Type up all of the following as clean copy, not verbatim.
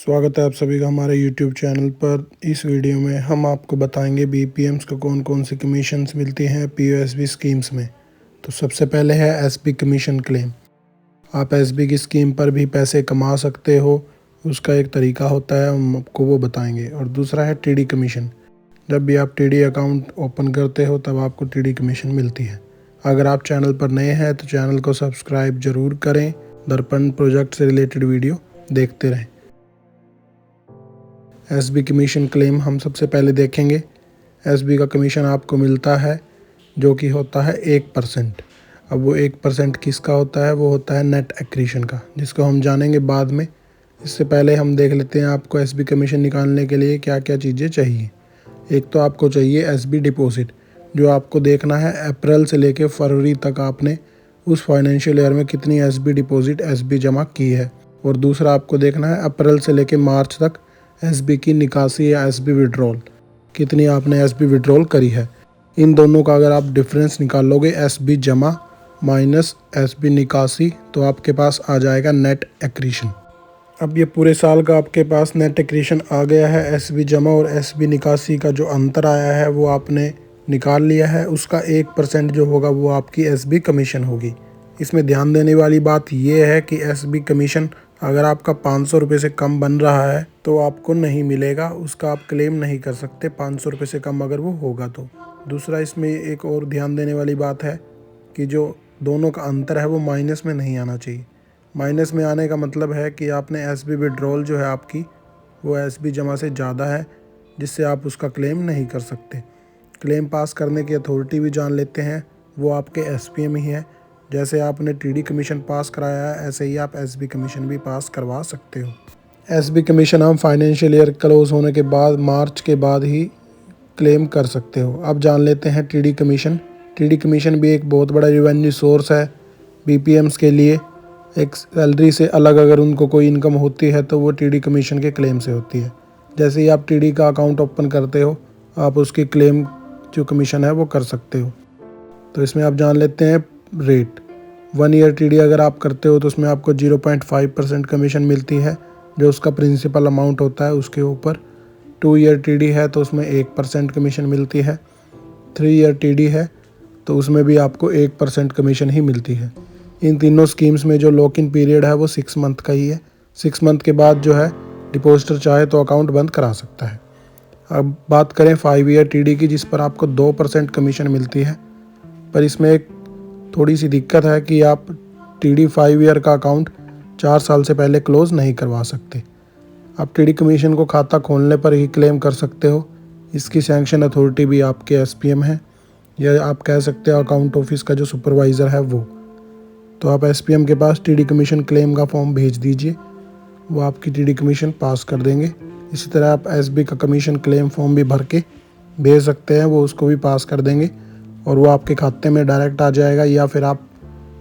स्वागत है आप सभी का हमारे YouTube चैनल पर। इस वीडियो में हम आपको बताएंगे BPMs को कौन कौन सी कमीशंस मिलती हैं POSB स्कीम्स में। तो सबसे पहले है SB कमीशन क्लेम। आप SB की स्कीम पर भी पैसे कमा सकते हो, उसका एक तरीका होता है, हम आपको वो बताएंगे। और दूसरा है TD कमीशन। जब भी आप TD अकाउंट ओपन करते हो तब आपको TD कमीशन मिलती है। अगर आप चैनल पर नए हैं तो चैनल को सब्सक्राइब ज़रूर करें, दर्पण प्रोजेक्ट से रिलेटेड वीडियो देखते रहें। SB कमीशन क्लेम हम सबसे पहले देखेंगे। SB का कमीशन आपको मिलता है जो कि होता है 1%। अब वो 1% किसका होता है? वो होता है नेट एक्रीशन का, जिसको हम जानेंगे बाद में। इससे पहले हम देख लेते हैं आपको SB कमीशन निकालने के लिए क्या क्या चीज़ें चाहिए। एक तो आपको चाहिए SB डिपॉजिट, जो आपको देखना है अप्रैल से लेकर फरवरी तक आपने उस फाइनेंशियल ईयर में कितनी SB डिपॉजिट SB जमा की है। और दूसरा आपको देखना है अप्रैल से लेकर मार्च तक SB की निकासी या SB विड्रॉल, कितनी आपने SB विड्रॉल करी है। इन दोनों का अगर आप डिफरेंस निकालोगे SB जमा माइनस SB निकासी, तो आपके पास आ जाएगा नेट एक्रीशन। अब ये पूरे साल का आपके पास नेट एक्रीशन आ गया है। SB जमा और SB निकासी का जो अंतर आया है वो आपने निकाल लिया है। उसका 1% जो होगा वो आपकी SB कमीशन होगी। इसमें ध्यान देने वाली बात ये है कि SB कमीशन अगर आपका 500 रुपये से कम बन रहा है तो आपको नहीं मिलेगा, उसका आप क्लेम नहीं कर सकते 500 रुपये से कम अगर वो होगा तो। दूसरा इसमें एक और ध्यान देने वाली बात है कि जो दोनों का अंतर है वो माइनस में नहीं आना चाहिए। माइनस में आने का मतलब है कि आपने SB विड्रॉल जो है आपकी वो SB जमा से ज़्यादा है, जिससे आप उसका क्लेम नहीं कर सकते। क्लेम पास करने की अथॉरिटी भी जान लेते हैं, वो आपके SPM ही है। जैसे आपने TD कमीशन पास कराया है ऐसे ही आप SB कमीशन भी पास करवा सकते हो। SB कमीशन हम फाइनेंशियल ईयर क्लोज होने के बाद मार्च के बाद ही क्लेम कर सकते हो। अब जान लेते हैं TD कमीशन। TD कमीशन भी एक बहुत बड़ा रिवेन्यू सोर्स है BPMs के लिए। एक सैलरी से अलग अगर उनको कोई इनकम होती है तो वो TD कमीशन के क्लेम से होती है। जैसे ही आप TD का अकाउंट ओपन करते हो आप उसकी क्लेम जो कमीशन है वो कर सकते हो। तो इसमें आप जान लेते हैं रेट। 1 ईयर TD अगर आप करते हो तो उसमें आपको 0.5% कमीशन मिलती है, जो उसका प्रिंसिपल अमाउंट होता है उसके ऊपर। 2 ईयर TD है तो उसमें 1% कमीशन मिलती है। 3 ईयर TD है तो उसमें भी आपको 1% कमीशन ही मिलती है। इन तीनों स्कीम्स में जो लॉक इन पीरियड है वो 6 मंथ का ही है। 6 मंथ के बाद जो है डिपॉजिटर चाहे तो अकाउंट बंद करा सकता है। अब बात करें 5 ईयर TD की, जिस पर आपको 2% कमीशन मिलती है। पर इसमें एक थोड़ी सी दिक्कत है कि आप TD 5 ईयर का अकाउंट 4 साल से पहले क्लोज़ नहीं करवा सकते। आप TD कमीशन को खाता खोलने पर ही क्लेम कर सकते हो। इसकी सैंक्शन अथॉरिटी भी आपके SPM है, या आप कह सकते हो अकाउंट ऑफिस का जो सुपरवाइज़र है वो। तो आप SPM के पास TD कमीशन क्लेम का फॉर्म भेज दीजिए, वो आपकी TD कमीशन पास कर देंगे। इसी तरह आप SB का कमीशन क्लेम फॉर्म भी भर के भेज सकते हैं, वो उसको भी पास कर देंगे और वो आपके खाते में डायरेक्ट आ जाएगा, या फिर आप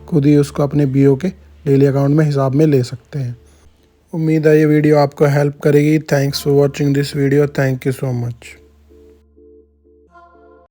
खुद ही उसको अपने BO के डेली अकाउंट में हिसाब में ले सकते हैं। उम्मीद है ये वीडियो आपको हेल्प करेगी। Thanks for watching this video. Thank you so much.